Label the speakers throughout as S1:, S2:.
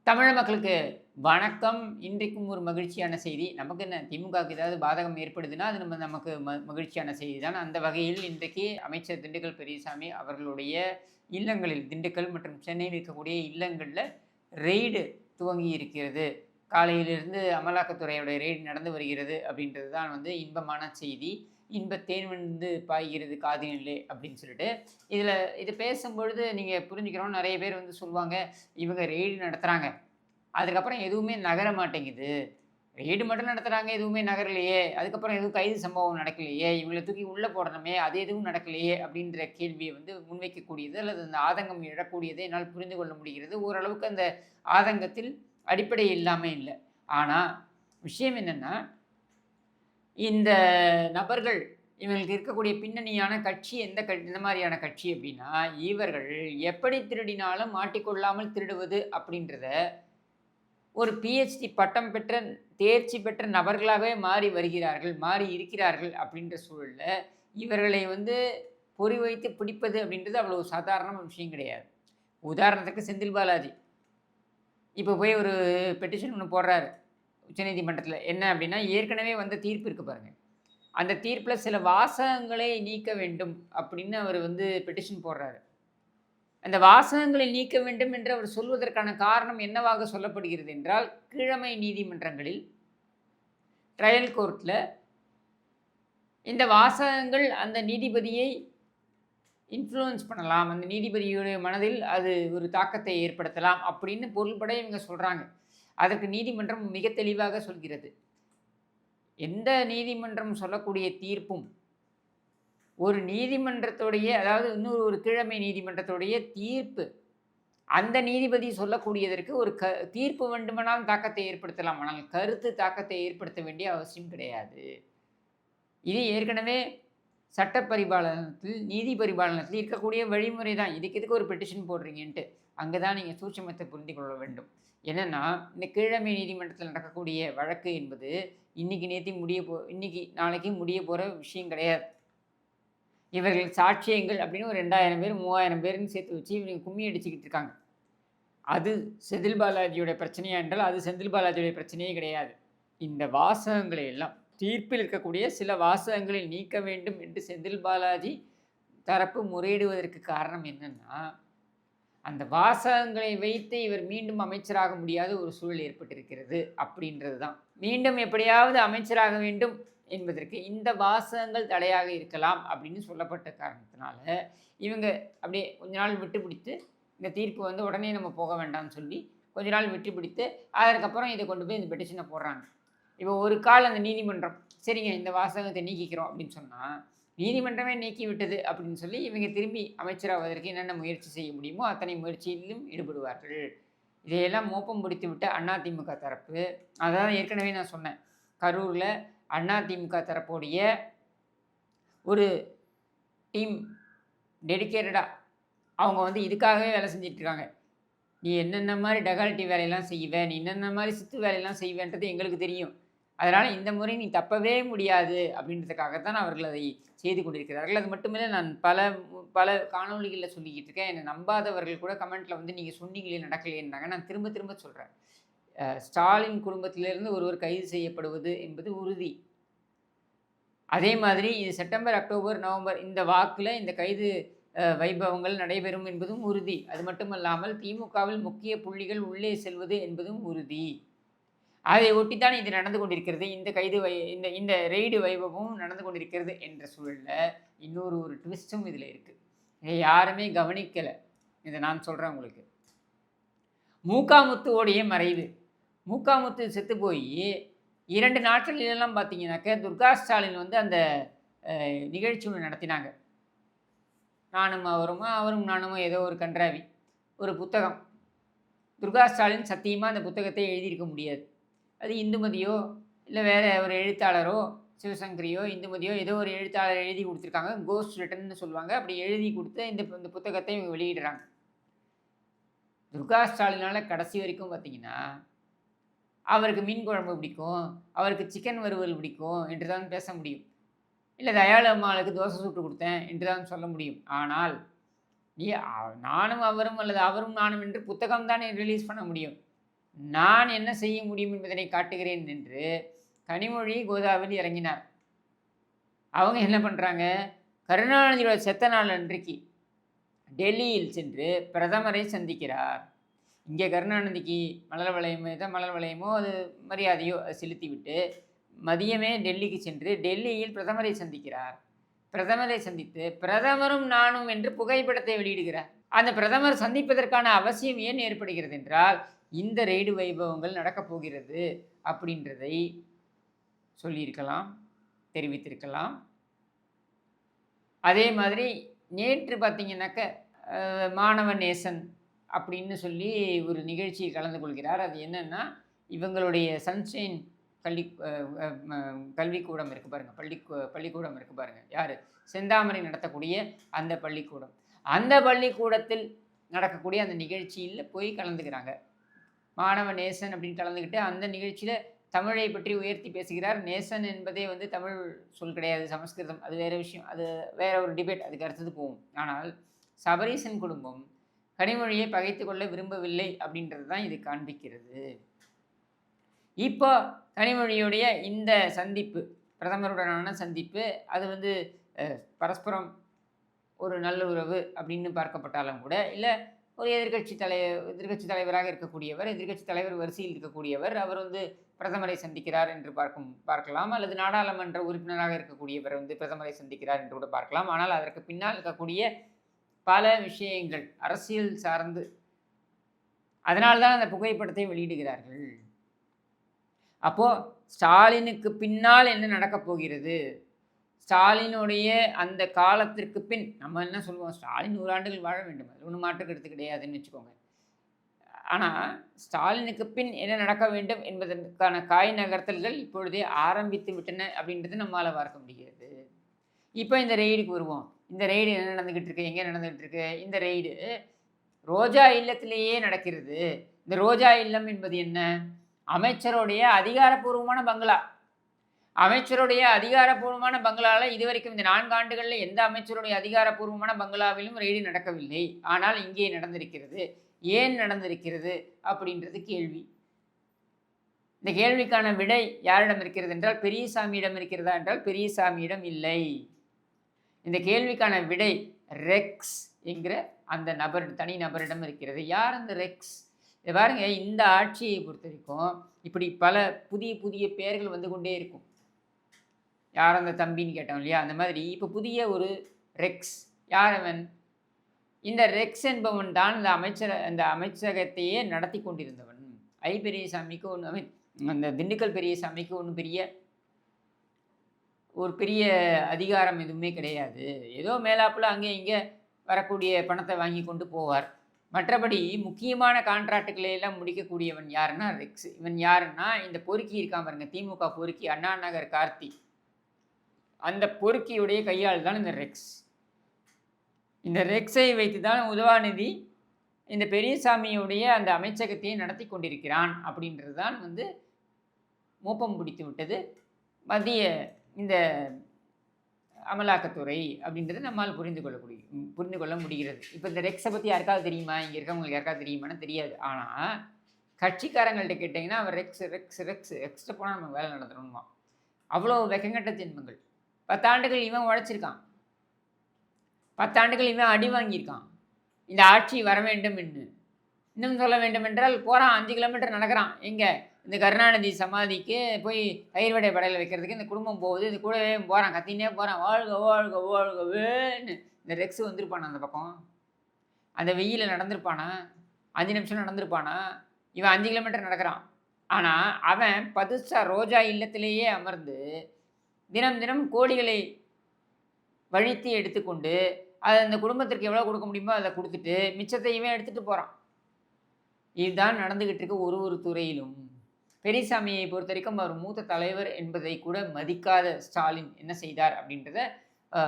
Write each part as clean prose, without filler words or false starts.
S1: தமிழ் மக்களுக்கு வணக்கம். இன்றைக்கும் ஒரு மகிழ்ச்சியான செய்தி. நமக்கு என்ன திமுகவுக்கு ஏதாவது பாதகம் ஏற்படுதுன்னா, அது நமக்கு மகிழ்ச்சியான செய்தி தான். அந்த வகையில் இன்றைக்கு அமைச்சர் திண்டுக்கல் பெரியசாமி அவர்களுடைய இல்லங்களில் திண்டுக்கல் மற்றும் சென்னையில் இருக்கக்கூடிய இல்லங்கள்ல ரெய்டு துவங்கி இருக்கிறது. காலையிலிருந்து அமலாக்கத்துறையோட ரெய்டு நடந்து வருகிறது அப்படின்றது தான் இன்பமான செய்தி. "இன்பத்தேன் வந்து பாய்கிறது காதினிலே" அப்படின்னு சொல்லிட்டு. இதில இது பேசும்பொழுது நீங்க புரிஞ்சுக்கணும். நெறைய பேர் சொல்லுவாங்க, "இவங்க ரெய்டு நடத்துறாங்க. அதுக்கப்புறம் எதுவுமே நகர மாட்டேங்குது. ரெய்டு மட்டும் நடத்துறாங்க, எதுவுமே நகரலையே. அதுக்கப்புறம் எதுவும் கைது சம்பவம் நடக்கலையே. இவங்கள தூக்கி உள்ள போடணுமே, அது எதுவும் நடக்கலையே." அப்படின்ற கேள்விய முன்வைக்கக்கூடியது அல்லது அந்த ஆதங்கம் எழக்கூடியதை என்னால் புரிந்து கொள்ள முடிகிறது. ஓரளவுக்கு அந்த ஆதங்கத்தில் அடிப்படை இல்லாம இல்ல. ஆனா, விஷயம் என்னன்னா, இந்த நபர்கள் இவங்களுக்கு இருக்கக்கூடிய பின்னணியான கட்சி எந்த மாரியான கட்சி அப்படின்னா, இவர்கள் எப்படி திருடினாலும் மாட்டிக்கொள்ளாமல் திருடுவது அப்படின்றத ஒரு பிஹெச்டி பட்டம் பெற்ற, தேர்ச்சி பெற்ற நபர்களாகவே மாறி வருகிறார்கள், மாறி இருக்கிறார்கள் அப்படின்ற சூழல்ல, இவர்களை பொறி வைத்து பிடிப்பது அப்படின்றது அவ்வளவு சாதாரணமான விஷயம் கிடையாது. உதாரணத்துக்கு செந்தில் பாலாஜி. இப்போ போய் ஒரு பெட்டிஷன் ஒண்ணு போடுறாரு உச்சநீதிமன்றத்தில. என்ன அப்படின்னா, ஏற்கனவே வந்த தீர்ப்பு இருக்கு பாருங்க. அந்த தீர்ப்புல சில வாசகங்களை நீக்க வேண்டும் அப்படின்னு அவர் பெட்டிஷன் போடுறாரு. அந்த வாசகங்களை நீக்க வேண்டும் என்று அவர் சொல்வதற்கான காரணம் என்னவாக சொல்லப்படுகிறது என்றால், கீழமை நீதிமன்றங்களில், ட்ரையல் கோர்ட்ல இந்த வாசகங்கள் அந்த நீதிபதியை இன்ஃப்ளூயன்ஸ் பண்ணலாம். அந்த நீதிபதியுடைய மனதில் அது ஒரு தாக்கத்தை ஏற்படுத்தலாம் அப்படின்னு பொருள்பட இவங்க சொல்றாங்க. அதற்கு நீதிமன்றம் மிக தெளிவாக சொல்கிறது. எந்த நீதிமன்றம் சொல்லக்கூடிய தீர்ப்பும் ஒரு நீதிமன்றத்துடைய அதாவது இன்னொரு ஒரு கீழமை நீதிமன்றத்துடைய தீர்ப்பு, அந்த நீதிபதி சொல்லக்கூடியதற்கு ஒரு தீர்ப்பு வேண்டுமானால் தாக்கத்தை ஏற்படுத்தலாம். ஆனால் கருத்து தாக்கத்தை ஏற்படுத்த வேண்டிய அவசியம் கிடையாது. இது ஏற்கனவே சட்ட பரிபாலனத்தில், நீதி பரிபாலனத்தில் இருக்கக்கூடிய வழிமுறை தான். இதுக்கு எதுக்கு ஒரு பெட்டிஷன் போடுறீங்கன்ட்டு. அங்க தான் நீங்க சூட்சுமத்தை புரிந்து கொள்ள வேண்டும். என்னன்னா, இந்த கீழமை நீதிமன்றத்தில் நடக்கக்கூடிய வழக்கு என்பது இன்னைக்கு நாளைக்கு முடிய போற விஷயம் கிடையாது. இவர்கள் சாட்சியங்கள் அப்படின்னு ஒரு 2000 பேர், 3000 பேருன்னு சேர்த்து வச்சு இவங்க கும்மி அடிச்சுக்கிட்டு இருக்காங்க. அது செந்தில் பாலாஜியோட பிரச்சனையா என்றால், அது செந்தில் பாலாஜியோட பிரச்சனையே கிடையாது. இந்த வாசகங்களை எல்லாம் தீர்ப்பில் இருக்கக்கூடிய சில வாசகங்களை நீக்க வேண்டும் என்று செந்தில் பாலாஜி தரப்பு முறையிடுவதற்கு காரணம் என்னன்னா, அந்த வாசகங்களை வைத்து இவர் மீண்டும் அமைச்சராக முடியாத ஒரு சூழல் ஏற்பட்டிருக்கிறது அப்படின்றது தான். மீண்டும் எப்படியாவது அமைச்சராக வேண்டும் என்பதற்கு இந்த வாசகங்கள் தடையாக இருக்கலாம் அப்படின்னு சொல்லப்பட்ட காரணத்தினால, இவங்க அப்படியே கொஞ்ச நாள் விட்டு பிடித்து, இந்த தீர்ப்பு உடனே நம்ம போக வேண்டாம்னு சொல்லி, கொஞ்ச நாள் விட்டு பிடித்து, அதற்கப்புறம் இத கொண்டு போய் இந்த பெட்டிஷன போடுறாங்க. இப்போ ஒரு கால் அந்த நீதிமன்றம், சரிங்க இந்த வாசகத்த நீக்கிக்கிறோம் அப்படின்னு சொன்னா, நீதிமன்றமே நீக்கிவிட்டது அப்படின்னு சொல்லி, இவங்க திரும்பி அமைச்சராவதற்கு என்னென்ன முயற்சி செய்ய முடியுமோ, அத்தனை முயற்சியிலும் ஈடுபடுவார்கள். இதையெல்லாம் மோப்பம் பிடித்துவிட்ட அதிமுக தரப்பு, அதான் ஏற்கனவே நான் சொன்னேன். கரூர்ல அதிமுக தரப்புடைய ஒரு டீம் டெடிகேட்டடா அவங்க இதுக்காகவே வேலை செஞ்சுட்டு இருக்காங்க. "நீ என்னென்ன மாரி டகால்ட்டி வேலையெல்லாம் செய்வ, நீ என்னென்ன மாரி சித்து வேலையெல்லாம் செய்வேன்றது எங்களுக்கு தெரியும். அதனால இந்த முறை நீ தப்பவே முடியாது" அப்படின்றதுக்காகத்தான் அவர்கள் அதை செய்து கொண்டிருக்கிறார்கள். அது மட்டுமில்ல, நான் பல காணொளிகள்ல சொல்லிக்கிட்டு இருக்கேன். என்னை நம்பாதவர்கள் கூட கமெண்ட்ல "நீங்க சொன்னீங்களே நடக்கலையேன்னாங்க." நான் திரும்ப திரும்ப சொல்றேன். ஸ்டாலின் குடும்பத்திலிருந்து ஒருவர் கைது செய்யப்படுவது என்பது உறுதி. அதே மாதிரி இது செப்டம்பர், அக்டோபர், நவம்பர் இந்த வாக்குல இந்த கைது வைபவங்கள் நடைபெறும் என்பதும் உறுதி. அது மட்டுமல்லாமல் திமுகவில் முக்கிய புள்ளிகள் உள்ளே செல்வது என்பதும் உறுதி. அதை ஒட்டித்தான் இது நடந்து கொண்டிருக்கிறது. இந்த கைது வை இந்த இந்த ரெய்டு வைபவமும் நடந்து கொண்டிருக்கிறது என்ற சூழல்ல, ஒரு ட்விஸ்ட்டும் இதில இருக்கு. இதை யாருமே கவனிக்கல. இத நான் சொல்றேன் உங்களுக்கு. முத்து மறைவு. முத்து செத்து போயி 2 நாட்களிலெல்லாம் பார்த்தீங்கன்னாக்க, துர்கா ஸ்டாலின் அந்த நிகழ்ச்சி ஒண்ணு நடத்தினாங்க. நானும் அவருமா, அவரும் நானுமா ஏதோ ஒரு கண்றாவி. ஒரு புத்தகம். துர்கா ஸ்டாலின் சத்தியமா அந்த புத்தகத்தை எழுதியிருக்க முடியாது. அது இந்துமதியோ, இல்ல வேற ஒரு எழுத்தாளரோ, சிவசங்கரியோ, இந்துமதியோ ஏதோ ஒரு எழுத்தாளர் எழுதி குடுத்துருக்காங்க. கோஸ்ட் ரிட்டன்னு சொல்லுவாங்க. அப்படி எழுதி குடுத்து இந்த புத்தகத்தை இவங்க வெளியிடுறாங்க. துர்கா ஸ்டாலினால கடைசி வரைக்கும் பார்த்தீங்கன்னா, அவருக்கு மீன் குழம்பு பிடிக்கும், அவருக்கு சிக்கன் வறுவல் பிடிக்கும் என்று தான் பேச முடியும். இல்ல தயாளு அம்மாளுக்கு தோசை சுட்டு குடுத்தேன் என்று தான் சொல்ல முடியும். ஆனால், நானும் அவரும் அல்லது அவரும் நானும் என்று புத்தகம் தானே ரிலீஸ் பண்ண முடியும். நான் என்ன செய்ய முடியும் என்பதனை காட்டுகிறேன் என்று கனிமொழி கோதாவில் இறங்கினார். அவங்க என்ன பண்ணுறாங்க, கருணாநிதியோட செத்த நாள் அன்றைக்கு டெல்லியில் சென்று பிரதமரை சந்திக்கிறார். இங்கே கருணாநிதிக்கு மலர் வளையமோ அது மரியாதையோ செலுத்திவிட்டு மதியமே டெல்லிக்கு சென்று டெல்லியில் பிரதமரை சந்திக்கிறார். பிரதமரை சந்தித்து பிரதமரும் நானும் என்று புகைப்படத்தை வெளியிடுகிறார். அந்த பிரதமர் சந்திப்பதற்கான அவசியம் ஏன் ஏற்படுகிறது என்றால், இந்த ரெய்டு வைபவங்கள் நடக்கப் போகிறது அப்படின்றதை சொல்லியிருக்கலாம், தெரிவித்திருக்கலாம். அதே மாதிரி நேற்று பார்த்தீங்கன்னாக்க மாணவ நேசன் அப்படின்னு சொல்லி ஒரு நிகழ்ச்சியில் கலந்து கொள்கிறார். அது என்னென்னா, இவங்களுடைய சன்ஷைன் கல்விக்கூடம் இருக்குது பாருங்கள், பள்ளிக்கூடம் இருக்குது பாருங்கள், யார் செந்தாமரை நடத்தக்கூடிய அந்த பள்ளிக்கூடம், அந்த பள்ளிக்கூடத்தில் நடக்கக்கூடிய அந்த நிகழ்ச்சியில் போய் கலந்துக்கிறாங்க. மாணவ நேசன் அப்படின்னு கலந்துக்கிட்டு அந்த நிகழ்ச்சியில் தமிழை பற்றி உயர்த்தி பேசுகிறார். நேசன் என்பதே தமிழ் சொல் கிடையாது, சமஸ்கிருதம், அது வேறு விஷயம், அது வேற ஒரு டிபேட், அதுக்கு அடுத்தது போகும். ஆனால் சபரீசன் குடும்பம் கனிமொழியை பகைத்து கொள்ள விரும்பவில்லை அப்படின்றது தான் இது காண்பிக்கிறது. இப்போ கனிமொழியுடைய இந்த சந்திப்பு, பிரதமருடனான சந்திப்பு, அது பரஸ்பரம் ஒரு நல்ல உறவு அப்படின்னு பார்க்கப்பட்டாலும் கூட, இல்லை ஒரு எதிர்கட்சி தலைவராக இருக்கக்கூடியவர், எதிர்கட்சி தலைவர் வரிசையில் இருக்கக்கூடியவர், அவர் பிரதமரை சந்திக்கிறார் என்று பார்க்கலாம், அல்லது நாடாளுமன்ற உறுப்பினராக இருக்கக்கூடியவர் பிரதமரை சந்திக்கிறார் என்று கூட பார்க்கலாம். ஆனால் அதற்கு பின்னால் இருக்கக்கூடிய பல விஷயங்கள் அரசியல் சார்ந்து, அதனால்தான் அந்த புகைப்படத்தை வெளியிடுகிறார்கள். அப்போது ஸ்டாலினுக்கு பின்னால் என்ன நடக்கப் போகிறது, ஸ்டாலினுடைய அந்த காலத்திற்கு பின் நம்ம என்ன சொல்லுவோம், ஸ்டாலின் 100 ஆண்டுகள் வாழ வேண்டும், அது ஒன்றும் மாற்று கருத்து கிடையாதுன்னு வச்சுக்கோங்க. ஆனால் ஸ்டாலினுக்கு பின் என்ன நடக்க வேண்டும் என்பதற்கான காய் நகர்த்தல்கள் இப்பொழுதே ஆரம்பித்து விட்டன அப்படின்றது நம்மளால் பார்க்க முடிகிறது. இப்போ இந்த ரெய்டுக்கு வருவோம். இந்த ரெய்டு என்ன நடந்துக்கிட்டு இருக்கு, எங்கே நடந்துகிட்டு இருக்கு? இந்த ரெய்டு ரோஜா இல்லத்திலேயே நடக்கிறது. இந்த ரோஜா இல்லம் என்பது என்ன? அமைச்சருடைய அதிகாரப்பூர்வமான பங்களா. அமைச்சருடைய அதிகாரப்பூர்வமான பங்களாவில் இதுவரைக்கும் இந்த 4 ஆண்டுகளில் எந்த அமைச்சருடைய அதிகாரப்பூர்வமான பங்களாவிலும் ரெய்டு நடக்கவில்லை. ஆனால் இங்கே நடந்திருக்கிறது. ஏன் நடந்திருக்கிறது அப்படின்றது கேள்வி. இந்த கேள்விக்கான விடை யாரிடம் இருக்கிறது என்றால், பெரியசாமியிடம் இருக்கிறதா என்றால் பெரியசாமியிடம் இல்லை. இந்த கேள்விக்கான விடை ரெக்ஸ் என்கிற அந்த தனி நபரிடம் இருக்கிறது. யார் அந்த ரெக்ஸ்? இதை பாருங்க, இந்த ஆட்சியை பொறுத்த வரைக்கும் இப்படி பல புதிய புதிய பெயர்கள் வந்து கொண்டே இருக்கும். யார் அந்த தம்பின்னு கேட்டோம் இல்லையா, அந்த மாதிரி இப்போ புதிய ஒரு ரெக்ஸ். யார் அவன்? இந்த ரெக்ஸ் என்பவன் தான் இந்த அமைச்சகத்தையே நடத்தி கொண்டிருந்தவன். பெரியசாமிக்கு ஒன்று, அந்த திண்டுக்கல் பெரியசாமிக்கு ஒன்றும் பெரிய அதிகாரம் எதுவுமே கிடையாது. ஏதோ மேலாப்பில் அங்கே இங்கே வரக்கூடிய பணத்தை வாங்கி கொண்டு போவார். மற்றபடி முக்கியமான கான்ட்ராக்டுகளை எல்லாம் முடிக்கக்கூடியவன் யாருன்னா ரெக்ஸ். இவன் யாருன்னா, இந்த பொறுக்கி இருக்கான் பாருங்க, திமுக பொறுக்கி, அண்ணா நகர் கார்த்தி, அந்த பொறுக்கியுடைய கையால் தான் இந்த ரெக்ஸ். இந்த ரெக்ஸை வைத்து தான் உதவாநிதி இந்த பெரியசாமியுடைய அந்த அமைச்சகத்தையே நடத்தி கொண்டிருக்கிறான் அப்படின்றது தான் மோப்பம் பிடித்து விட்டது மத்திய இந்த அமலாக்கத்துறை அப்படின்றது நம்மால் புரிந்து கொள்ள முடிகிறது. இப்போ இந்த ரெக்ஸை பற்றி யாருக்காவது தெரியுமா? இங்கே இருக்கவங்களுக்கு யாருக்காவது தெரியுமான்னு தெரியாது. ஆனால் கட்சிக்காரங்கள்ட்ட கேட்டிங்கன்னா அவன் ரெக்ஸ் ரெக்ஸ் ரெக்ஸ் எக்ஸ்ட்ரா போனால் நம்ம வேலை நடத்தணுமா, அவ்வளோ வெக்கங்கட்ட ஜென்மங்கள். 10 ஆண்டுகள் இவன் உழைச்சிருக்கான், 10 ஆண்டுகள் இவன் அடி வாங்கியிருக்கான். இந்த ஆட்சி வர வேண்டும் என்று இன்னும் சொல்ல வேண்டும் என்றால் போகிறான், 5 கிலோமீட்டர் நடக்கிறான். எங்கே? இந்த கருணாநிதி சமாதிக்கு போய் தயிர்வடை படையில் வைக்கிறதுக்கு இந்த குடும்பம் போகுது, இது கூடவே போகிறான், கத்தினே போகிறான், வாழ்க வாழ்க வாழ்கவேன்னு. இந்த ரெக்ஸ் வந்திருப்பானா அந்த பக்கம்? அந்த வெயிலில் நடந்திருப்பானா? 5 நிமிஷம் நடந்திருப்பானா? இவன் 5 கிலோமீட்டர் நடக்கிறான். ஆனால் அவன் பதுசா ரோஜா இல்லத்திலேயே அமர்ந்து தினம் தினம் கோடிகளை வழித்து எடுத்துக்கொண்டு அதை அந்த குடும்பத்திற்கு எவ்வளோ கொடுக்க முடியுமோ அதை கொடுத்துட்டு மிச்சத்தையுமே எடுத்துகிட்டு போகிறான். இதுதான் நடந்துக்கிட்டு இருக்கு ஒரு துறையிலும். பெரியசாமியை பொறுத்த வரைக்கும் அவர் மூத்த தலைவர் என்பதை கூட மதிக்காத ஸ்டாலின் என்ன செய்தார் அப்படின்றத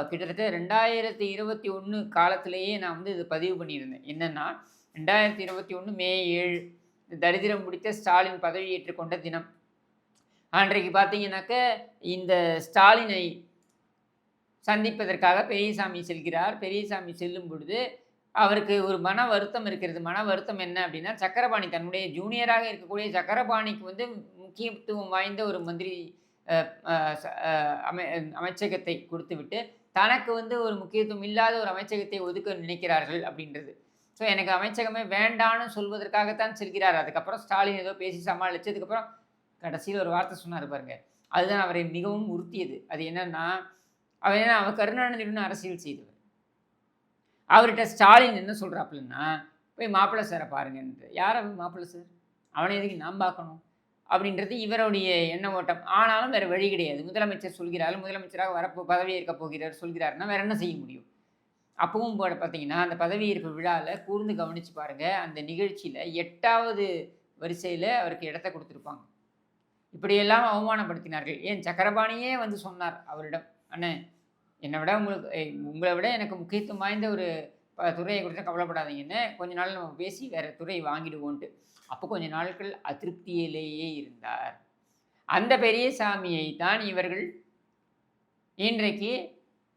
S1: கிட்டத்தட்ட 2021 காலத்திலேயே நான் இது பதிவு பண்ணியிருந்தேன். என்னென்னா 2021 மே 7 தரித்திரம் பிடித்த ஸ்டாலின் பதவி ஏற்றுக்கொண்ட தினம். அன்றைக்கு பார்த்தீங்கன்னாக்க இந்த ஸ்டாலினை சந்திப்பதற்காக பெரியசாமி செல்கிறார். பெரியசாமி செல்லும் பொழுது அவருக்கு ஒரு மன வருத்தம் இருக்கிறது. மன வருத்தம் என்ன அப்படின்னா, சக்கரபாணி தன்னுடைய ஜூனியராக இருக்கக்கூடிய சக்கரபாணிக்கு வந்து முக்கியத்துவம் வாய்ந்த ஒரு மந்திரி அ அ ச அ அமை அமைச்சகத்தை குடுத்துவிட்டு, தனக்கு வந்து ஒரு முக்கியத்துவம் இல்லாத ஒரு அமைச்சகத்தை ஒதுக்க நினைக்கிறார்கள் அப்படின்றது. ஸோ எனக்கு அமைச்சகமே வேண்டான்னு சொல்வதற்காகத்தான் செல்கிறார். அதுக்கப்புறம் ஸ்டாலின் ஏதோ பேசி சமாளிச்சதுக்கப்புறம் கடைசியில ஒரு வார்த்தை சொன்னாரு பாருங்க. அதுதான் அவரை மிகவும் உறுத்தியது. அது என்னன்னா, அவர் கருணாநிதியுடன் அரசியல் செய்தவர். அவர்ட்ட ஸ்டாலின் என்ன சொல்றாப்புலன்னா, "போய் மாப்பிள்ளை சார பாருங்கன்ட்டு." "யார் அவன் மாப்பிள்ளை சார்? அவன எதுக்கு நான் பார்க்கணும்?" அப்படின்றது இவருடைய எண்ண ஓட்டம். ஆனாலும் வேற வழி கிடையாது. முதலமைச்சர் சொல்கிறார், முதலமைச்சராக பதவியேற்க போகிறார் சொல்கிறார்ன்னா, வேற என்ன செய்ய முடியும்? அப்பவும் பார்த்தீங்கன்னா, அந்த பதவியேற்பு விழால கூர்ந்து கவனிச்சு பாருங்க. அந்த நிகழ்ச்சியில 8வது வரிசையில அவருக்கு இடத்த குடுத்திருப்பாங்க. இப்படியெல்லாம் அவமானப்படுத்தினார்கள். ஏன் சக்கரபாணியே வந்து சொன்னார் அவரிடம், "அண்ணே என்ன விட உங்கள விட எனக்கு முக்கியத்துவம் வாய்ந்த ஒரு துறைய குடுத்தா கவலைப்படாதீங்கன்னு, கொஞ்ச நாள் நம்ம பேசி வேற துறை வாங்கிடுவோன்ட்டு." அப்போ கொஞ்ச நாட்கள் அதிருப்தியிலேயே இருந்தார். அந்த பெரியசாமியை தான் இவர்கள் இன்றைக்கு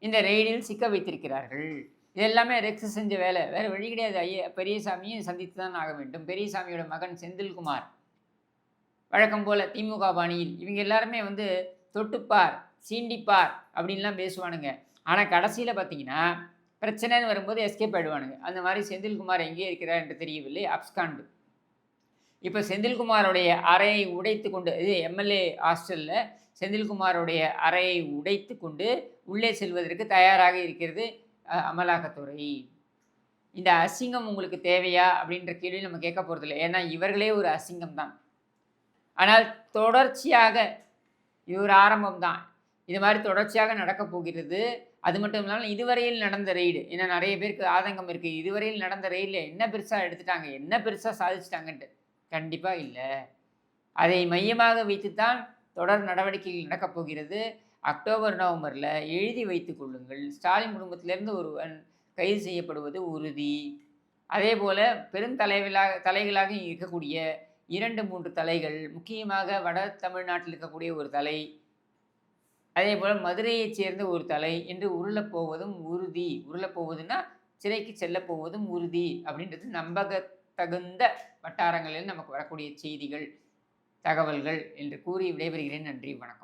S1: இந்த ரெய்டில் சிக்க வைத்திருக்கிறார்கள். இது எல்லாமே ரெக்ஸ் செஞ்ச வேலை. வேற வழி கிடையாது. பெரியசாமியும் சந்தித்து தான் ஆக வேண்டும். பெரியசாமியோட மகன் செந்தில்குமார் வழக்கம் போல திமுக பாணியில் இவங்க எல்லாருமே வந்து தொட்டுப்பார், சீண்டிப்பார் அப்படின்லாம் பேசுவானுங்க. ஆனா கடைசியில பார்த்தீங்கன்னா, பிரச்சனைன்னு வரும்போது எஸ்கேப் ஆயிடுவானுங்க. அந்த மாரி செந்தில்குமார் எங்கே இருக்கிறார் என்று தெரியவில்லை. அப்ஸ்காண்டு. இப்ப செந்தில்குமாருடைய அறையை உடைத்துக்கொண்டு இது எம்எல்ஏ ஹாஸ்டல்ல செந்தில்குமாருடைய அறையை உடைத்துக்கொண்டு உள்ளே செல்வதற்கு தயாராக இருக்கிறது அமலாக்கத்துறை. இந்த அசிங்கம் உங்களுக்கு தேவையா? அப்படின்ற கேள்வி நம்ம கேட்க போறதில்ல. ஏன்னா இவர்களே ஒரு அசிங்கம் தான். ஆனால் தொடர்ச்சியாக இது ஒரு ஆரம்பம் தான். இது மாரி தொடர்ச்சியாக நடக்கப் போகிறது. அது மட்டும் இல்லாம இதுவரையில் நடந்த ரெய்டு ஏன்னா நெறைய பேருக்கு ஆதங்கம் இருக்கு. இதுவரையில் நடந்த ரெய்டுல என்ன பெருசா எடுத்துட்டாங்க? என்ன பெருசா சாதிச்சுட்டாங்கன்ட்டு. கண்டிப்பா இல்ல. அதை மையமாக வைத்துத்தான் தொடர் நடவடிக்கைகள் நடக்கப் போகிறது. அக்டோபர், நவம்பர்ல எழுதி வைத்துக் கொள்ளுங்கள். ஸ்டாலின் குடும்பத்திலிருந்து ஒருவன் கைது செய்யப்படுவது உறுதி. அதேபோல தலைகளாக இருக்கக்கூடிய 2, 3 தலைகள், முக்கியமாக வட தமிழ்நாட்டில் இருக்கக்கூடிய ஒரு தலை, அதேபோல மதுரையைச் சேர்ந்த ஒரு தலை என்று உருளப் போவதும் உறுதி. உருளப் போவதுன்னா, சிறைக்கு செல்லப் போவதும் உறுதி அப்படின்றது நம்பகத்தகுந்த வட்டாரங்களில் நமக்கு வரக்கூடிய செய்திகள், தகவல்கள் என்று கூறி விடைபெறுகிறேன். நன்றி, வணக்கம்.